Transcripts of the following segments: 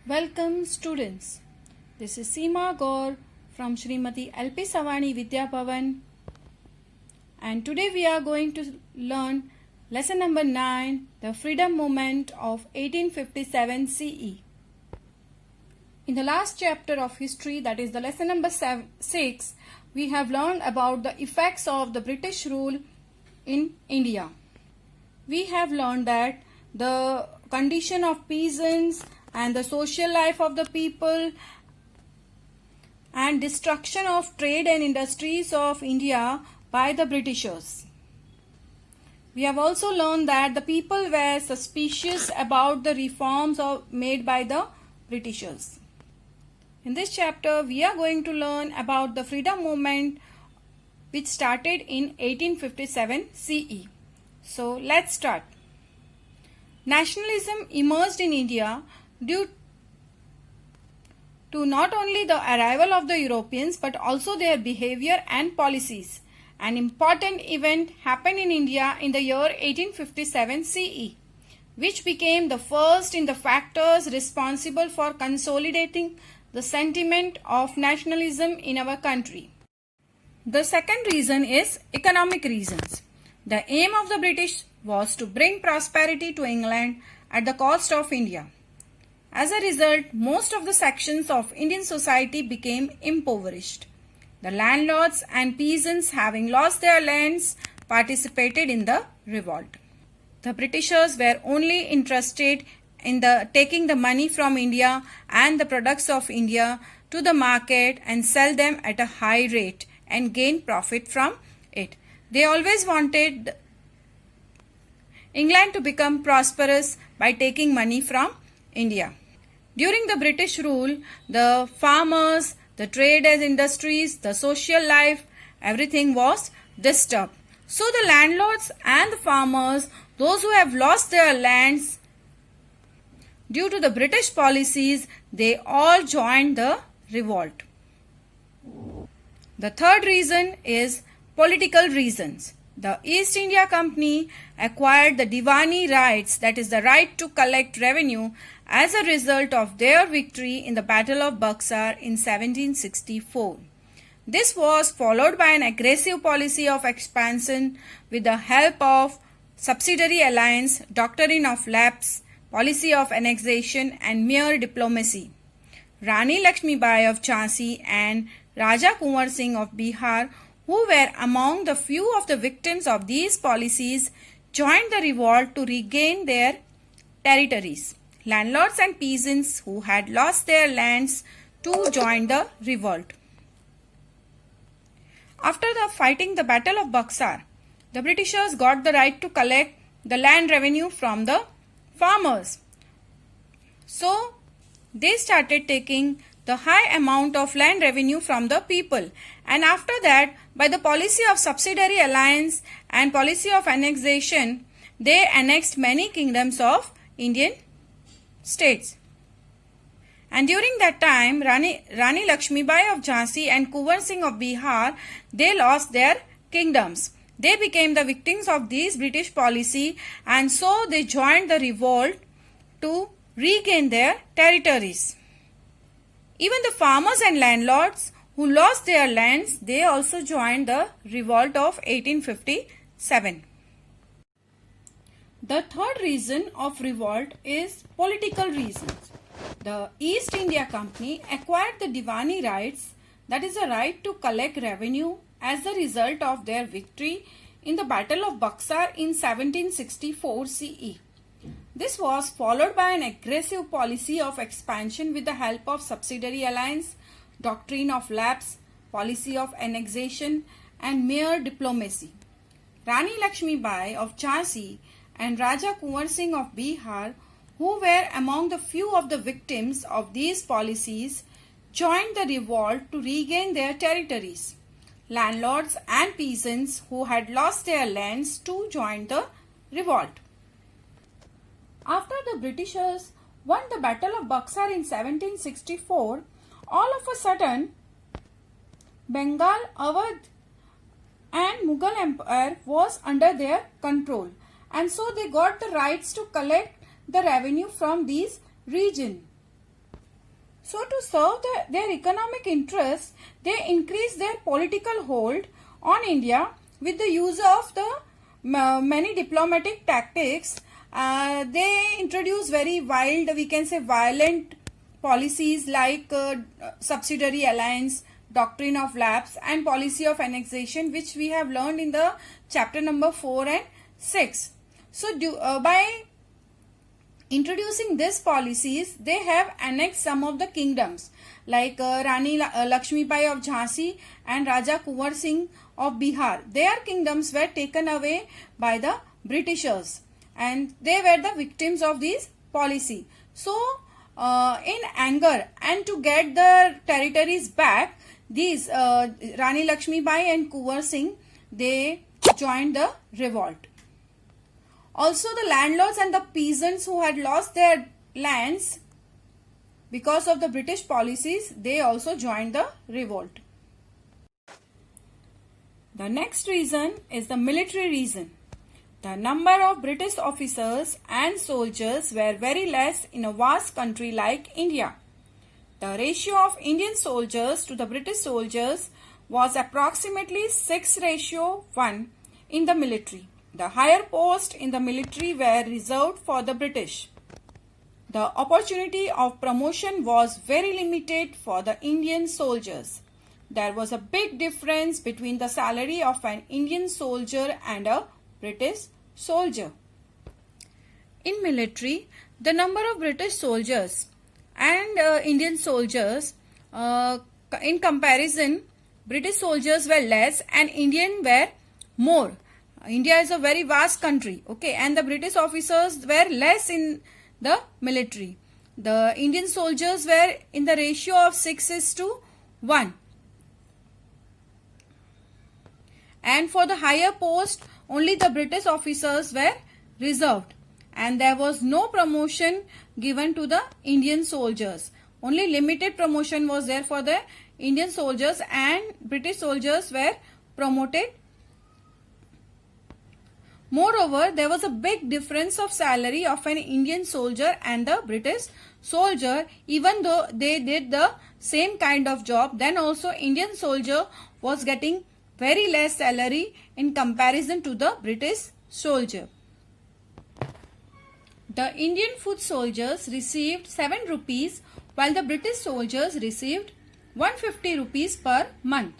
Welcome students. This is Seema Gaur from Srimati LP Savani Vidya Bhavan, and today we are going to learn lesson number 9, the freedom movement of 1857 CE. In the last chapter of history, that is the lesson number 6, we have learned about the effects of the British rule in India. We have learned that the condition of peasants and the social life of the people and destruction of trade and industries of India by the Britishers. We have also learned that the people were suspicious about the reforms made by the Britishers. In this chapter, we are going to learn about the freedom movement which started in 1857 CE. So let's start. Nationalism emerged in India due to not only the arrival of the Europeans but also their behavior and policies. An important event happened in India in the year 1857 CE, which became the first in the factors responsible for consolidating the sentiment of nationalism in our country. The second reason is economic reasons. The aim of the British was to bring prosperity to England at the cost of India. As a result, most of the sections of Indian society became impoverished. The landlords and peasants, having lost their lands, participated in the revolt. The Britishers were only interested in taking the money from India and the products of India to the market and sell them at a high rate and gain profit from it. They always wanted England to become prosperous by taking money from India. During the British rule, the farmers, the trade and industries, the social life, everything was disturbed. So the landlords and the farmers, those who have lost their lands due to the British policies, they all joined the revolt. The third reason is political reasons. The East India Company acquired the Diwani rights, that is the right to collect revenue, as a result of their victory in the Battle of Buxar in 1764. This was followed by an aggressive policy of expansion with the help of subsidiary alliance, doctrine of lapse, policy of annexation and mere diplomacy. Rani Lakshmibai of Jhansi and Raja Kunwar Singh of Bihar, who were among the few of the victims of these policies, joined the revolt to regain their territories. Landlords and peasants who had lost their lands too joined the revolt. After fighting the Battle of Buxar, the Britishers got the right to collect the land revenue from the farmers. So, they started taking the high amount of land revenue from the people, and after that, by the policy of subsidiary alliance and policy of annexation, they annexed many kingdoms of Indian states. And during that time, Rani Lakshmibai of Jhansi and Kunwar Singh of Bihar, they lost their kingdoms. They became the victims of this British policy, and so they joined the revolt to regain their territories. Even the farmers and landlords who lost their lands, they also joined the revolt of 1857. The third reason of revolt is political reasons. The East India Company acquired the Diwani rights, that is the right to collect revenue, as a result of their victory in the Battle of Buxar in 1764 CE. This was followed by an aggressive policy of expansion with the help of subsidiary alliance, doctrine of lapse, policy of annexation and mere diplomacy. Rani Lakshmibai of Jhansi and Raja Kunwar Singh of Bihar, who were among the few of the victims of these policies, joined the revolt to regain their territories. Landlords and peasants who had lost their lands too joined the revolt. After the Britishers won the Battle of Buxar in 1764, all of a sudden, Bengal, Awadh and Mughal Empire was under their control, and so they got the rights to collect the revenue from these regions. So to serve their economic interests, they increased their political hold on India with the use of the many diplomatic tactics. They introduced very wild, we can say violent policies like subsidiary alliance, doctrine of lapse and policy of annexation, which we have learned in the chapter number 4 and 6. So by introducing these policies, they have annexed some of the kingdoms like Rani Lakshmi Bai of Jhansi and Raja Kunwar Singh of Bihar. Their kingdoms were taken away by the Britishers and they were the victims of this policy. So in anger and to get the territories back, these Rani Lakshmi Bai and Kunwar Singh, they joined the revolt. Also the landlords and the peasants who had lost their lands because of the British policies, they also joined the revolt. The next reason is the military reason. The number of British officers and soldiers were very less in a vast country like India. The ratio of Indian soldiers to the British soldiers was approximately 6:1 in the military. The higher posts in the military were reserved for the British. The opportunity of promotion was very limited for the Indian soldiers. There was a big difference between the salary of an Indian soldier and a British soldier. In military, the number of British soldiers and Indian soldiers, in comparison, British soldiers were less and Indian were more. India is a very vast country, okay, and the British officers were less in the military. The Indian soldiers were in the ratio of 6:1. And for the higher post, only the British officers were reserved. And there was no promotion given to the Indian soldiers. Only limited promotion was there for the Indian soldiers and British soldiers were promoted. Moreover, there was a big difference of salary of an Indian soldier and the British soldier. Even though they did the same kind of job, then also Indian soldier was getting very less salary in comparison to the British soldier. The Indian foot soldiers received 7 rupees while the British soldiers received 150 rupees per month.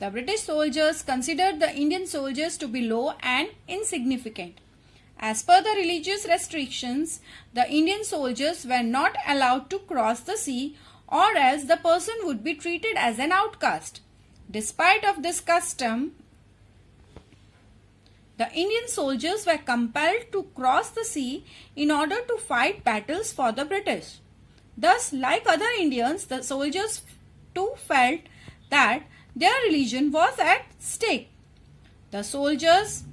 The British soldiers considered the Indian soldiers to be low and insignificant. As per the religious restrictions, the Indian soldiers were not allowed to cross the sea or else the person would be treated as an outcast. Despite of this custom, the Indian soldiers were compelled to cross the sea in order to fight battles for the British. Thus, like other Indians, the soldiers too felt that their religion was at stake. The soldiers,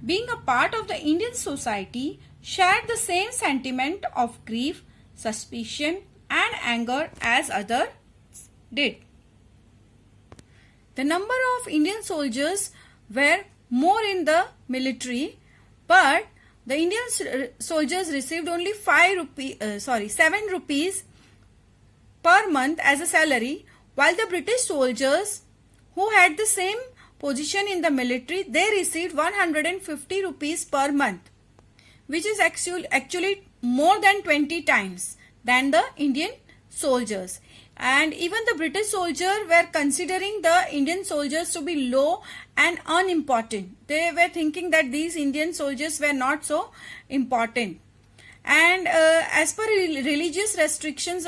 being a part of the Indian society, shared the same sentiment of grief, suspicion and anger as others did. The number of Indian soldiers were more in the military, but the Indian soldiers received only 7 rupees per month as a salary, while the British soldiers who had the same position in the military, they received 150 rupees per month, which is actually more than 20 times than the Indian soldiers. And even the British soldiers were considering the Indian soldiers to be low and unimportant. They were thinking that these Indian soldiers were not so important. And as per religious restrictions,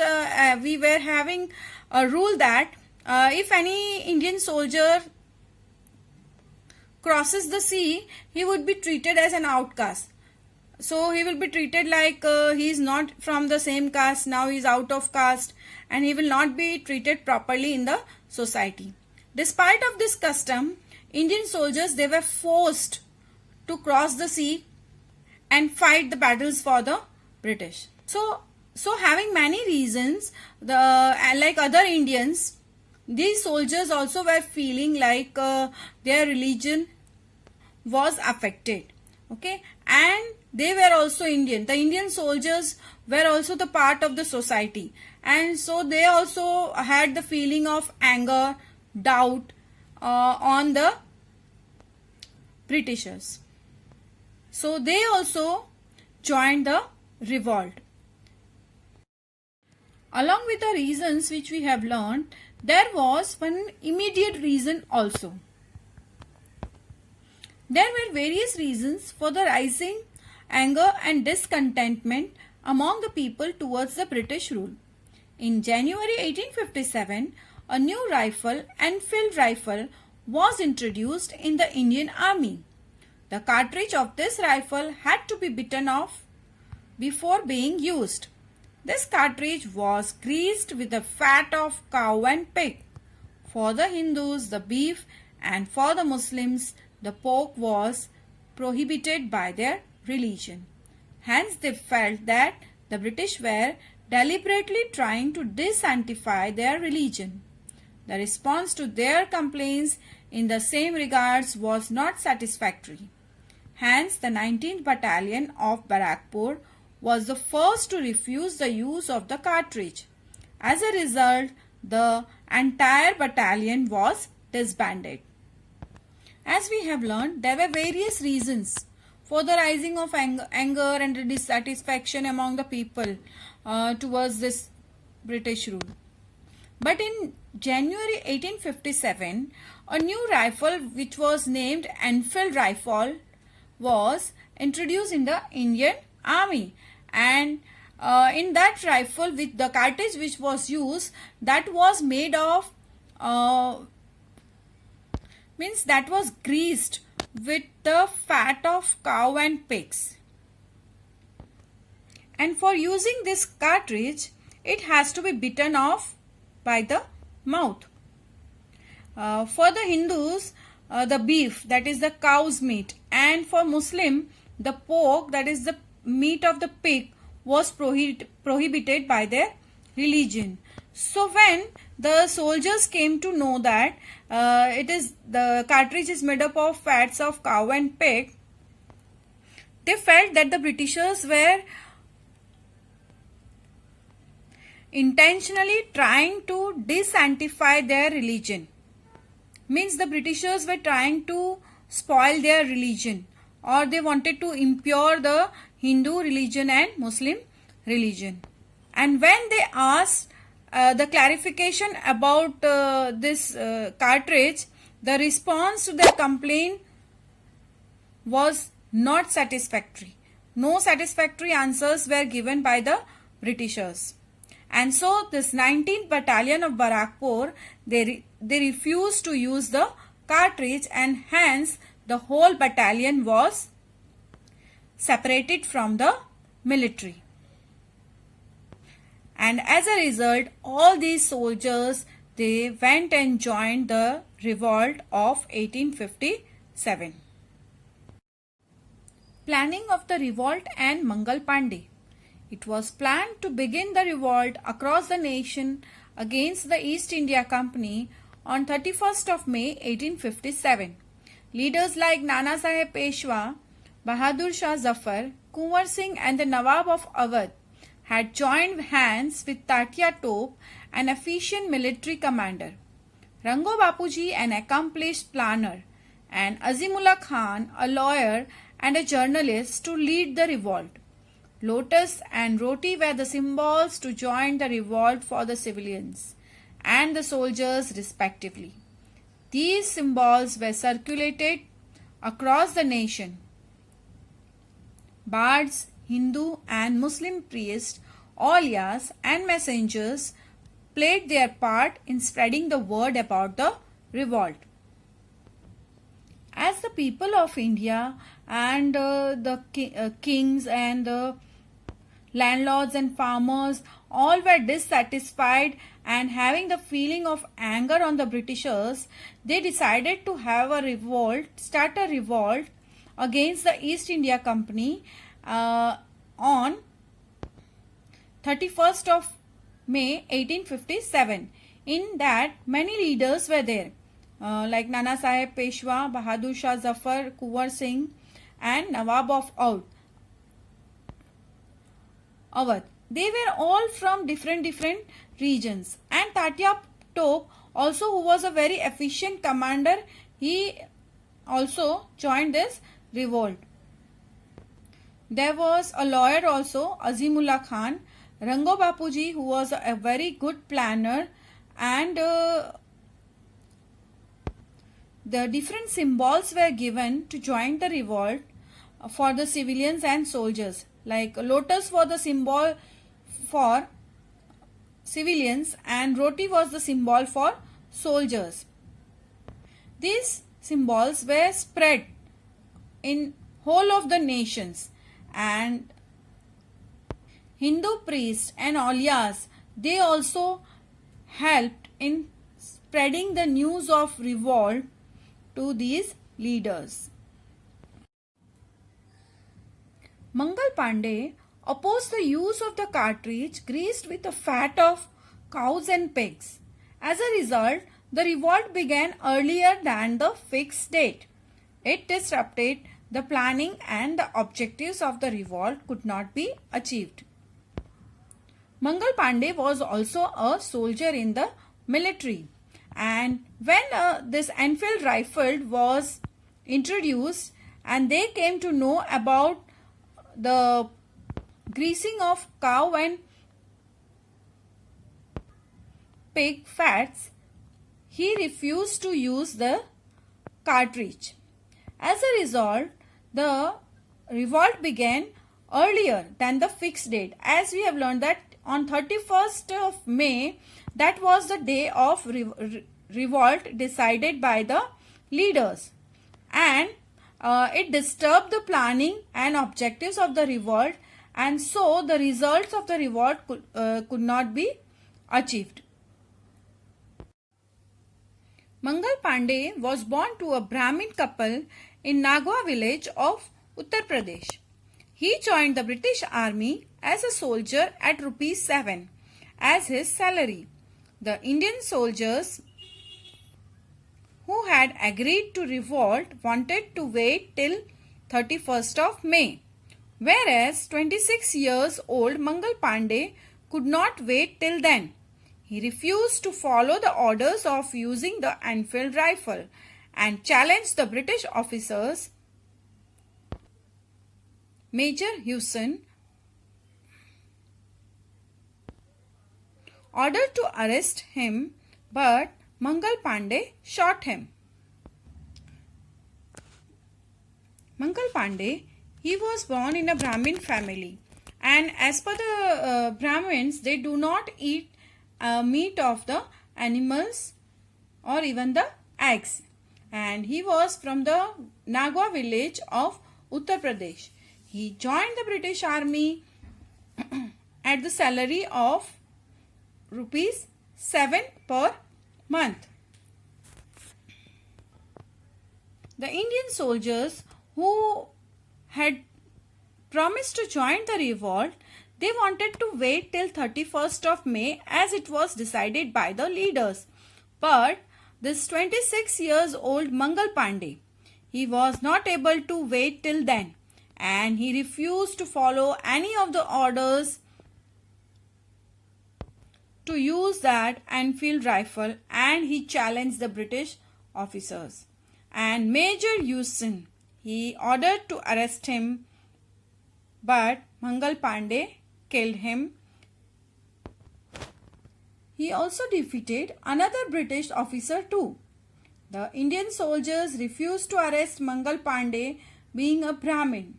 we were having a rule that if any Indian soldier crosses the sea, he would be treated as an outcast. So he will be treated like he is not from the same caste, now he is out of caste, and he will not be treated properly in the society. Despite of this custom, Indian soldiers, they were forced to cross the sea and fight the battles for the British. So having many reasons, like other Indians, these soldiers also were feeling like their religion was affected. Okay, and they were also Indian. The Indian soldiers were also the part of the society, and so they also had the feeling of anger, doubt on the Britishers. So they also joined the revolt. Along with the reasons which we have learned, there was one immediate reason also. There were various reasons for the rising anger and discontentment among the people towards the British rule. In January 1857, a new rifle, Enfield rifle, was introduced in the Indian Army. The cartridge of this rifle had to be bitten off before being used. This cartridge was greased with the fat of cow and pig. For the Hindus, the beef, and for the Muslims, the pork was prohibited by their religion. Hence, they felt that the British were deliberately trying to desanctify their religion. The response to their complaints in the same regards was not satisfactory. Hence, the 19th Battalion of Barakpur was the first to refuse the use of the cartridge. As a result, the entire battalion was disbanded. As we have learned, there were various reasons for the rising of anger and dissatisfaction among the people towards this British rule. But in January 1857, a new rifle which was named Enfield rifle was introduced in the Indian Army, and in that rifle, with the cartridge which was used, that was made of that was greased with the fat of cow and pigs. And for using this cartridge, it has to be bitten off by the mouth. For the Hindus, the beef, that is the cow's meat, and for Muslim, the pork, that is the meat of the pig, was prohibited by their religion. So when the soldiers came to know that the cartridge is made up of fats of cow and pig, they felt that the Britishers were intentionally trying to desanctify their religion. Means the Britishers were trying to spoil their religion, or they wanted to impure the Hindu religion and Muslim religion. And when they asked the clarification about this cartridge, the response to their complaint was not satisfactory. No satisfactory answers were given by the Britishers. And so this 19th Battalion of Barakpur, they refused to use the cartridge, and hence the whole battalion was separated from the military. And as a result, all these soldiers, they went and joined the revolt of 1857. Planning of the revolt and Mangal Pandey. It was planned to begin the revolt across the nation against the East India Company on 31st of May 1857. Leaders like Nana Sahib Peshwa, Bahadur Shah Zafar, Kunwar Singh and the Nawab of Awadh had joined hands with Tatya Tope, an efficient military commander, Rango Bapuji, an accomplished planner, and Azimullah Khan, a lawyer and a journalist, to lead the revolt. Lotus and roti were the symbols to join the revolt for the civilians and the soldiers respectively. These symbols were circulated across the nation. Bards, Hindu and Muslim priests, awliyas and messengers played their part in spreading the word about the revolt. As the people of India and the kings and the landlords and farmers all were dissatisfied and having the feeling of anger on the Britishers, they decided to have a revolt, start a revolt against the East India Company on 31st of May 1857. In that, many leaders were there, like Nana Sahib Peshwa, Bahadur Shah Zafar, Kunwar Singh, and Nawab of Awadh. They were all from different regions. And Tatya Tope also, who was a very efficient commander, he also joined this revolt. There was a lawyer also, Azimullah Khan, Rango Bapuji, who was a very good planner, and the different symbols were given to join the revolt for the civilians and soldiers. Like lotus was the symbol for civilians and roti was the symbol for soldiers. These symbols were spread in whole of the nations, and Hindu priests and aulias, they also helped in spreading the news of revolt to these leaders. Mangal Pandey opposed the use of the cartridge greased with the fat of cows and pigs. As a result, the revolt began earlier than the fixed date. It disrupted the planning and the objectives of the revolt could not be achieved. Mangal Pandey was also a soldier in the military, and when this Enfield rifle was introduced and they came to know about the greasing of cow and pig fats, he refused to use the cartridge. As a result, the revolt began earlier than the fixed date, as we have learned that on 31st of May, that was the day of revolt decided by the leaders, and it disturbed the planning and objectives of the revolt, and so the results of the revolt could not be achieved. Mangal Pandey was born to a Brahmin couple in Nagwa village of Uttar Pradesh. He joined the British Army as a soldier at rupees 7 as his salary. The Indian soldiers who had agreed to revolt wanted to wait till 31st of May, whereas 26 years old Mangal Pandey could not wait till then. He refused to follow the orders of using the Enfield rifle and challenged the British officers. Major Hewson ordered to arrest him, but Mangal Pandey shot him. Mangal Pandey, he was born in a Brahmin family, and as per the Brahmins, they do not eat meat of the animals or even the eggs, and he was from the Nagwa village of Uttar Pradesh. He joined the British Army at the salary of rupees 7 per month. The Indian soldiers who had promised to join the revolt, they wanted to wait till 31st of May as it was decided by the leaders. But this 26 years old Mangal Pandey, he was not able to wait till then, and he refused to follow any of the orders to use that Enfield rifle, and he challenged the British officers. And Major Hewson, he ordered to arrest him, but Mangal Pandey killed him. He also defeated another British officer too. The Indian soldiers refused to arrest Mangal Pandey, being a Brahmin.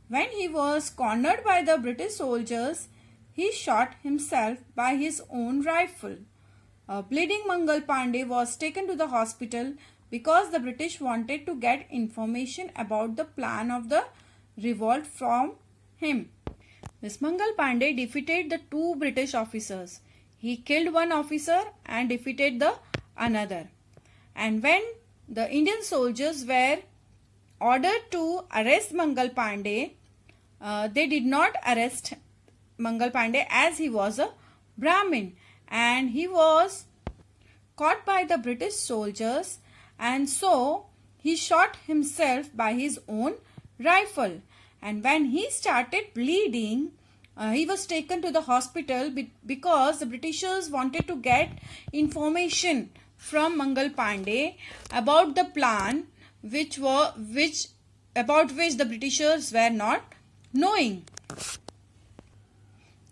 When he was cornered by the British soldiers, he shot himself by his own rifle. A bleeding Mangal Pandey was taken to the hospital because the British wanted to get information about the plan of the revolt from him. This Mangal Pandey defeated the two British officers. He killed one officer and defeated the another. And when the Indian soldiers were ordered to arrest Mangal Pandey, they did not arrest Mangal Pandey as he was a Brahmin, and he was caught by the British soldiers, and so he shot himself by his own rifle. And when he started bleeding, he was taken to the hospital because the Britishers wanted to get information from Mangal Pandey about the plan about which the Britishers were not knowing.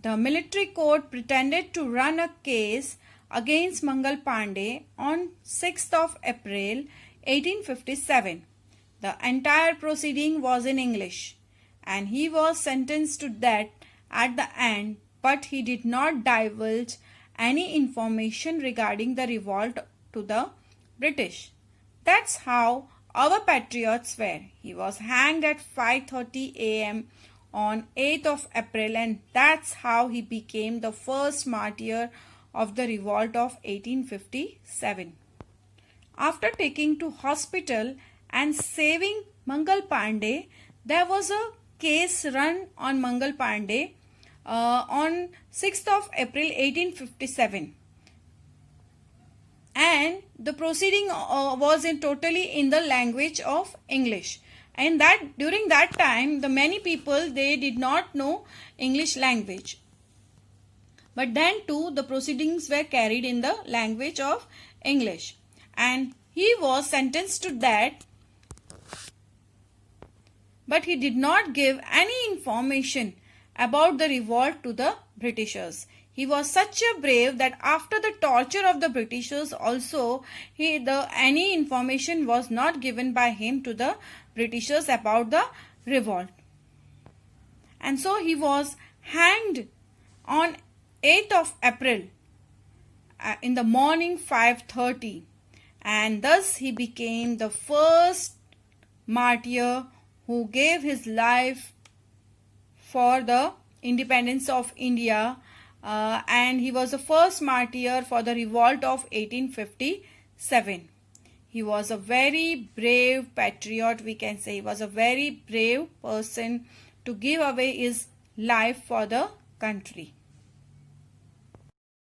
The military court pretended to run a case against Mangal Pandey on 6th of April 1857. The entire proceeding was in English and he was sentenced to death at the end, but he did not divulge any information regarding the revolt to the British. That's how our patriots were. He was hanged at 5:30 a.m. on 8th of April, and that's how he became the first martyr of the revolt of 1857. After taking to hospital and saving Mangal Pandey, there was a case run on Mangal Pandey on 6th of April 1857, and the proceeding was totally in the language of English. And that during that time, the many people, they did not know English language, but then too the proceedings were carried in the language of English, and he was sentenced to death, but he did not give any information about the revolt to the Britishers. He was such a brave that after the torture of the Britishers also, any information was not given by him to the Britishers about the revolt. And so he was hanged on 8th of April in the morning 5:30, and thus he became the first martyr who gave his life for the independence of India, and he was the first martyr for the revolt of 1857. He was a very brave patriot, we can say. He was a very brave person to give away his life for the country.